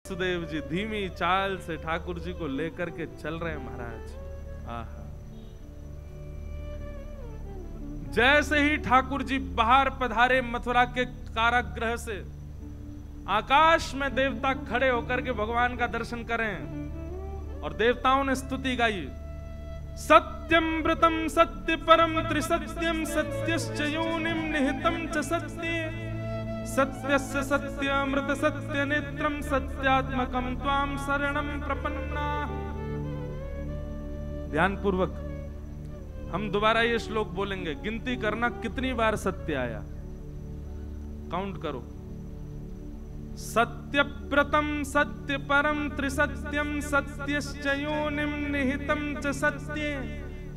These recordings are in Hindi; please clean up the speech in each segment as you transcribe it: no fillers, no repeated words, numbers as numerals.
वसुदेव जी धीमी चाल से ठाकुर जी को लेकर के चल रहे हैं महाराज। आहा, जैसे ही ठाकुर जी बाहर पधारे मथुरा के कारागृह से, आकाश में देवता खड़े होकर के भगवान का दर्शन करें और देवताओं ने स्तुति गाई। सत्यमृतम सत्य परम त्रिसत्यम सत्यश्च योनिम निहितम च सत्ये सत्यस्य सत्यमृत सत्य नेत्रम सत्यात्मकम त्वाम शरणम प्रपन्ना। ध्यान पूर्वक हम दोबारा ये श्लोक बोलेंगे, गिनती करना कितनी बार सत्य आया, काउंट करो। सत्यव्रतम सत्य परम त्रिसत्यम सत्यश्च योनिम निहितम च सत्ये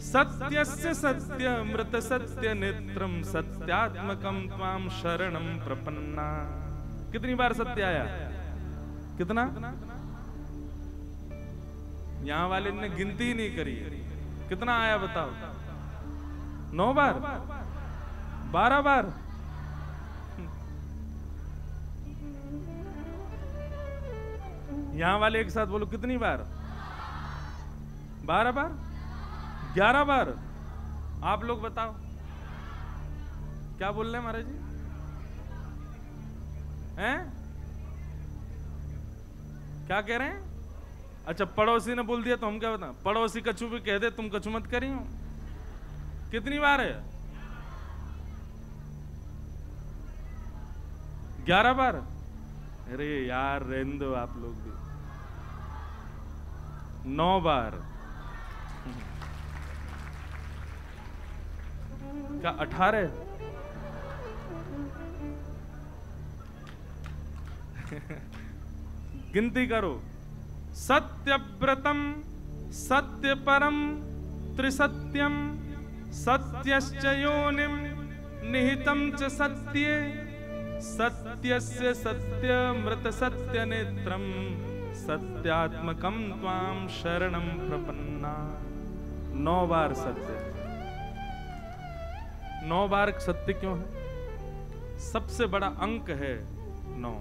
सत्यस्य सत्यमृत सत्य नेत्रम सत्यात्मकम त्वाम शरणम प्रपन्ना। कितनी बार सत्य आया? कितना? यहां वाले ने गिनती ही नहीं करी। कितना आया बताओ? 9 बार? 12 बार? यहां वाले एक साथ बोलो, कितनी बार? 12 बार? 11 बार? आप लोग बताओ क्या बोल रहे हैं महाराज जी? हैं? क्या कह रहे हैं? अच्छा, पड़ोसी ने बोल दिया तो हम क्या बताएं? पड़ोसी कछू भी कह दे, तुम कछू मत करी हो। कितनी बार है? 11 बार? अरे यार रहने दो आप लोग भी। 9 बार? क्या 18? गिनती करो। सत्यव्रतम सत्य परम त्रिसत्यम सत्यश्च योनिम निहितम च सत्ये सत्यस्य सत्यमृत सत्य नेत्रम सत्यात्मकम त्वाम शरणम प्रपन्ना। 9 बार सत्य। 9 बार सत्य क्यों है? सबसे बड़ा अंक है 9।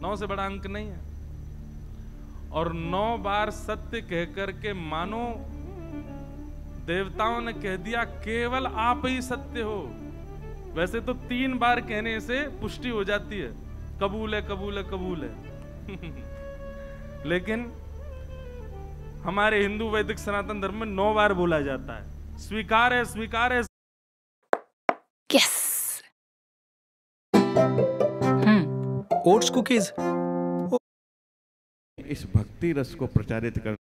9 से बड़ा अंक नहीं है। और 9 बार सत्य कह करके मानो देवताओं ने कह दिया केवल आप ही सत्य हो। वैसे तो 3 बार कहने से पुष्टि हो जाती है, कबूल है कबूल है कबूल है। लेकिन हमारे हिंदू वैदिक सनातन धर्म में 9 बार बोला जाता है। स्वीकार है स्वीकार है। Yes. Oats cookies. इस भक्ति रस को प्रचारित कर।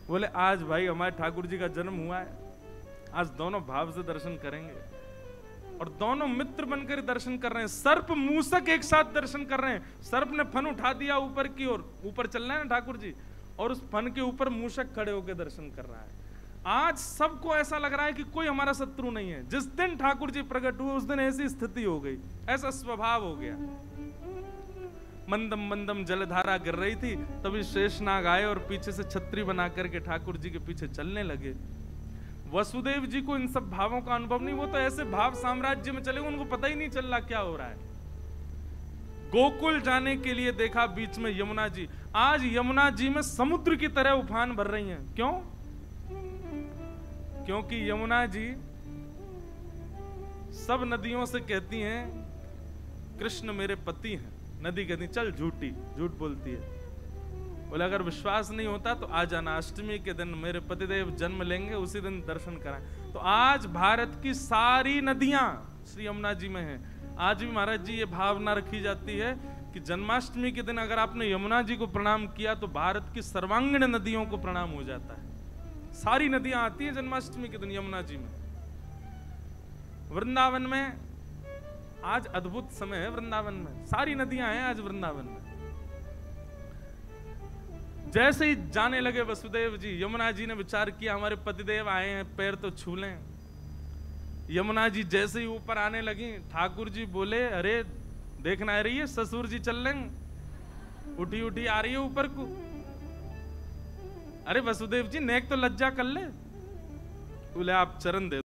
बोले आज भाई हमारे ठाकुर जी का जन्म हुआ है, आज दोनों भाव से दर्शन करेंगे। और दोनों मित्र बनकर दर्शन कर रहे हैं। सर्प मूसक एक साथ दर्शन कर रहे हैं। सर्प ने फन उठा दिया ऊपर की ओर, ऊपर चल रहे हैं ना ठाकुर जी, और उस फन के ऊपर मूसक खड़े होकर दर्शन कर रहा है। आज सबको ऐसा लग रहा है कि कोई हमारा शत्रु नहीं है। जिस दिन ठाकुर जी प्रकट हुए उस दिन ऐसी स्थिति हो गई, ऐसा स्वभाव हो गया। मंदम मंदम जलधारा गिर रही थी, तभी शेषनाग आए और पीछे से छतरी बना करके ठाकुर जी के पीछे चलने लगे। वसुदेव जी को इन सब भावों का अनुभव नहीं, वो तो ऐसे भाव साम्राज्य में चले, उनको पता ही नहीं चल रहा क्या हो रहा है। गोकुल जाने के लिए देखा बीच में यमुना जी। आज यमुना जी में समुद्र की तरह उफान भर रही हैं। क्यों? क्योंकि यमुना जी सब नदियों से कहती हैं कृष्ण मेरे पति हैं। नदी कहती चल झूठी, झूठ बोलती है। बोले अगर विश्वास नहीं होता तो आ जाना, अष्टमी के दिन मेरे पतिदेव जन्म लेंगे, उसी दिन दर्शन कराएं। तो आज भारत की सारी नदियां श्री यमुना जी में हैं। आज भी महाराज जी ये भावना रखी जाती है कि जन्माष्टमी के दिन अगर आपने यमुना जी को प्रणाम किया तो भारत की सर्वांगीण नदियों को प्रणाम हो जाता है। सारी नदियां आती हैं जन्माष्टमी के दिन यमुना जी में। वृंदावन में आज अद्भुत समय है। वृंदावन में सारी नदियां हैं आज वृंदावन में। जैसे ही जाने लगे वसुदेव जी, यमुना जी ने विचार किया हमारे पतिदेव आए हैं, पैर तो छू लें। यमुना जी जैसे ही ऊपर आने लगी, ठाकुर जी बोले अरे देखना आ रही है ससुर जी चल लेंगे, उठी उठी आ रही है ऊपर को। अरे वसुदेव जी नेक तो लज्जा कर ले। बोले आप चरण दे